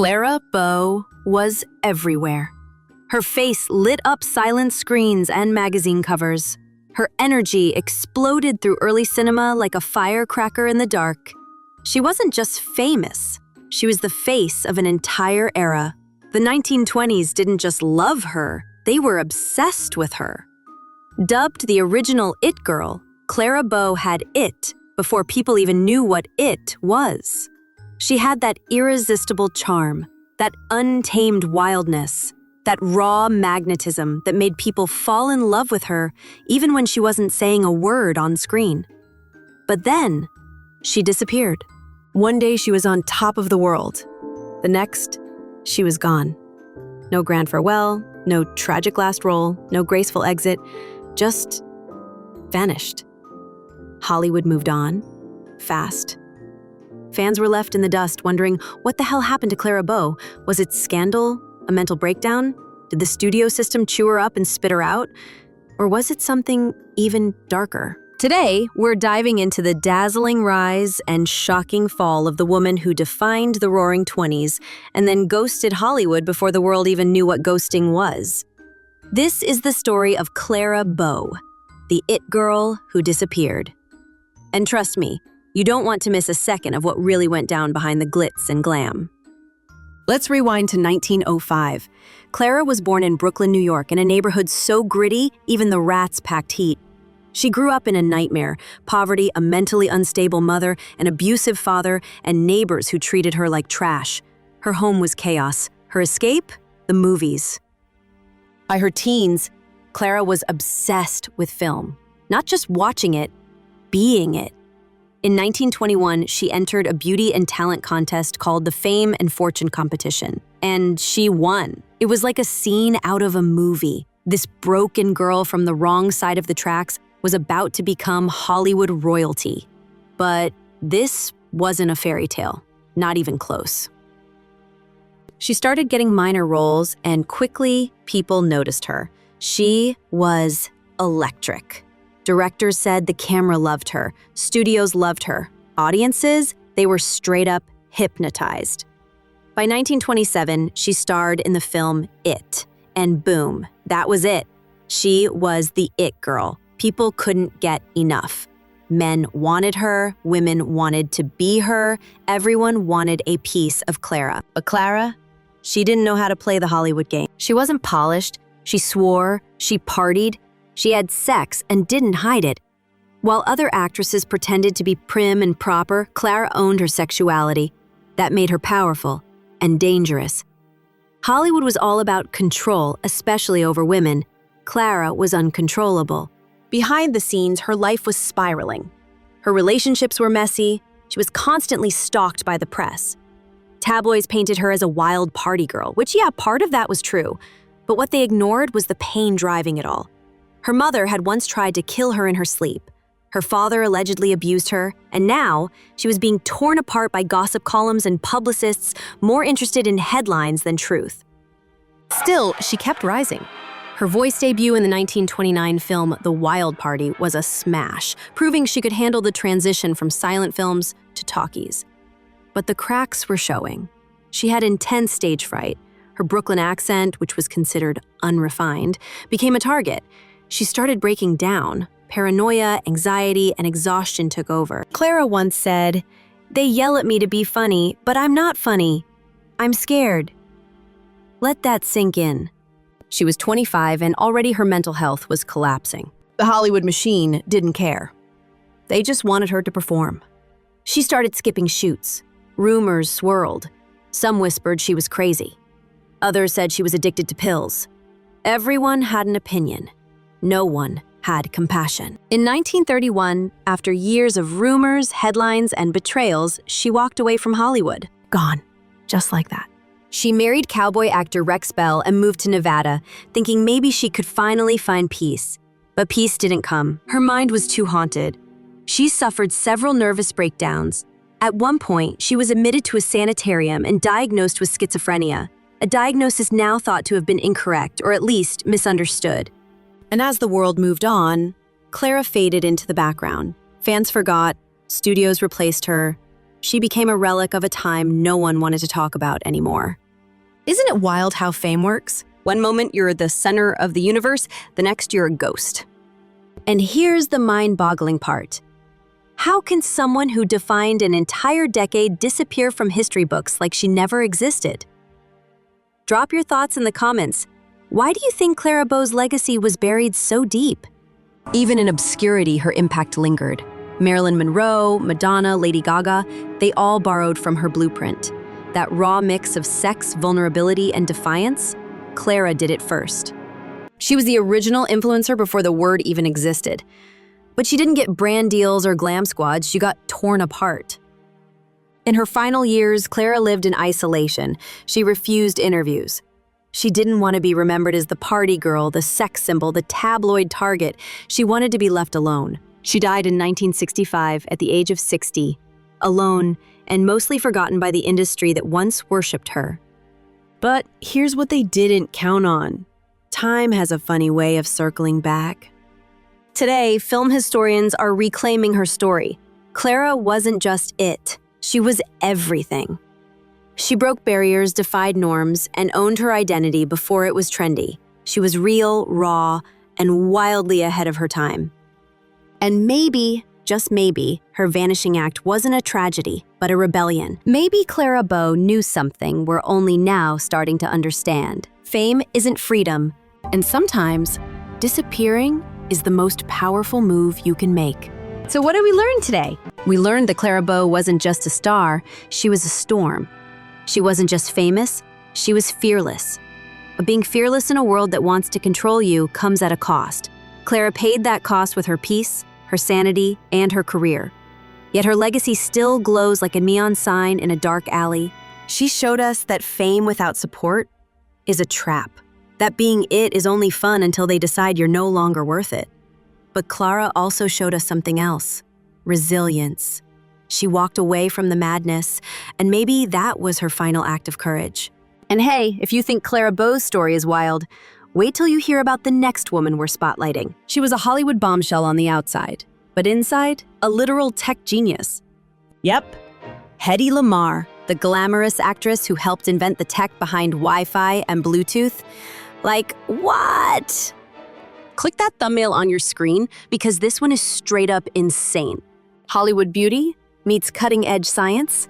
Clara Bow was everywhere. Her face lit up silent screens and magazine covers. Her energy exploded through early cinema like a firecracker in the dark. She wasn't just famous, she was the face of an entire era. The 1920s didn't just love her, they were obsessed with her. Dubbed the original It Girl, Clara Bow had it before people even knew what it was. She had that irresistible charm, that untamed wildness, that raw magnetism that made people fall in love with her even when she wasn't saying a word on screen. But then, she disappeared. One day she was on top of the world. The next, she was gone. No grand farewell, no tragic last role, no graceful exit, just vanished. Hollywood moved on, fast. Fans were left in the dust wondering what the hell happened to Clara Bow. Was it scandal? A mental breakdown? Did the studio system chew her up and spit her out? Or was it something even darker? Today, we're diving into the dazzling rise and shocking fall of the woman who defined the Roaring '20s and then ghosted Hollywood before the world even knew what ghosting was. This is the story of Clara Bow, the it girl who disappeared. And trust me, you don't want to miss a second of what really went down behind the glitz and glam. Let's rewind to 1905. Clara was born in Brooklyn, New York, in a neighborhood so gritty, even the rats packed heat. She grew up in a nightmare: poverty, a mentally unstable mother, an abusive father, and neighbors who treated her like trash. Her home was chaos. Her escape? The movies. By her teens, Clara was obsessed with film. Not just watching it, being it. In 1921, she entered a beauty and talent contest called the Fame and Fortune Competition, and she won. It was like a scene out of a movie. This broken girl from the wrong side of the tracks was about to become Hollywood royalty. But this wasn't a fairy tale, not even close. She started getting minor roles, and quickly, people noticed her. She was electric. Directors said the camera loved her, studios loved her. Audiences, they were straight up hypnotized. By 1927, she starred in the film It, and boom, that was it. She was the it girl. People couldn't get enough. Men wanted her, women wanted to be her, everyone wanted a piece of Clara. But Clara, she didn't know how to play the Hollywood game. She wasn't polished, she swore, she partied, she had sex and didn't hide it. While other actresses pretended to be prim and proper, Clara owned her sexuality. That made her powerful and dangerous. Hollywood was all about control, especially over women. Clara was uncontrollable. Behind the scenes, her life was spiraling. Her relationships were messy. She was constantly stalked by the press. Tabloids painted her as a wild party girl, which, yeah, part of that was true. But what they ignored was the pain driving it all. Her mother had once tried to kill her in her sleep. Her father allegedly abused her, and now she was being torn apart by gossip columns and publicists more interested in headlines than truth. Still, she kept rising. Her voice debut in the 1929 film The Wild Party was a smash, proving she could handle the transition from silent films to talkies. But the cracks were showing. She had intense stage fright. Her Brooklyn accent, which was considered unrefined, became a target. She started breaking down. Paranoia, anxiety, and exhaustion took over. Clara once said, "They yell at me to be funny, but I'm not funny. I'm scared." Let that sink in. She was 25 and already her mental health was collapsing. The Hollywood machine didn't care. They just wanted her to perform. She started skipping shoots. Rumors swirled. Some whispered she was crazy. Others said she was addicted to pills. Everyone had an opinion. No one had compassion. In 1931, after years of rumors, headlines, and betrayals, she walked away from Hollywood. Gone. Just like that. She married cowboy actor Rex Bell and moved to Nevada, thinking maybe she could finally find peace. But peace didn't come. Her mind was too haunted. She suffered several nervous breakdowns. At one point, she was admitted to a sanitarium and diagnosed with schizophrenia, a diagnosis now thought to have been incorrect or at least misunderstood. And as the world moved on, Clara faded into the background. Fans forgot, studios replaced her, She became a relic of a time no one wanted to talk about anymore. Isn't it wild how fame works? One moment you're the center of the universe, the next you're a ghost. And here's the mind-boggling part. How can someone who defined an entire decade disappear from history books like she never existed? Drop your thoughts in the comments. Why do you think Clara Bow's legacy was buried so deep? Even in obscurity, her impact lingered. Marilyn Monroe, Madonna, Lady Gaga, they all borrowed from her blueprint. That raw mix of sex, vulnerability, and defiance, Clara did it first. She was the original influencer before the word even existed. But she didn't get brand deals or glam squads, she got torn apart. In her final years, Clara lived in isolation. She refused interviews. She didn't want to be remembered as the party girl, the sex symbol, the tabloid target. She wanted to be left alone. She died in 1965 at the age of 60, alone and mostly forgotten by the industry that once worshipped her. But here's what they didn't count on. Time has a funny way of circling back. Today, film historians are reclaiming her story. Clara wasn't just it. She was everything. She broke barriers, defied norms, and owned her identity before it was trendy. She was real, raw, and wildly ahead of her time. And maybe, just maybe, her vanishing act wasn't a tragedy, but a rebellion. Maybe Clara Bow knew something we're only now starting to understand. Fame isn't freedom, and sometimes, disappearing is the most powerful move you can make. So what did we learn today? We learned that Clara Bow wasn't just a star, she was a storm. She wasn't just famous, she was fearless. But being fearless in a world that wants to control you comes at a cost. Clara paid that cost with her peace, her sanity, and her career. Yet her legacy still glows like a neon sign in a dark alley. She showed us that fame without support is a trap. That being it is only fun until they decide you're no longer worth it. But Clara also showed us something else: resilience. She walked away from the madness, and maybe that was her final act of courage. And hey, if you think Clara Bow's story is wild, wait till you hear about the next woman we're spotlighting. She was a Hollywood bombshell on the outside, but inside, a literal tech genius. Yep, Hedy Lamarr, the glamorous actress who helped invent the tech behind Wi-Fi and Bluetooth. Like, what? Click that thumbnail on your screen because this one is straight up insane. Hollywood beauty meets cutting-edge science.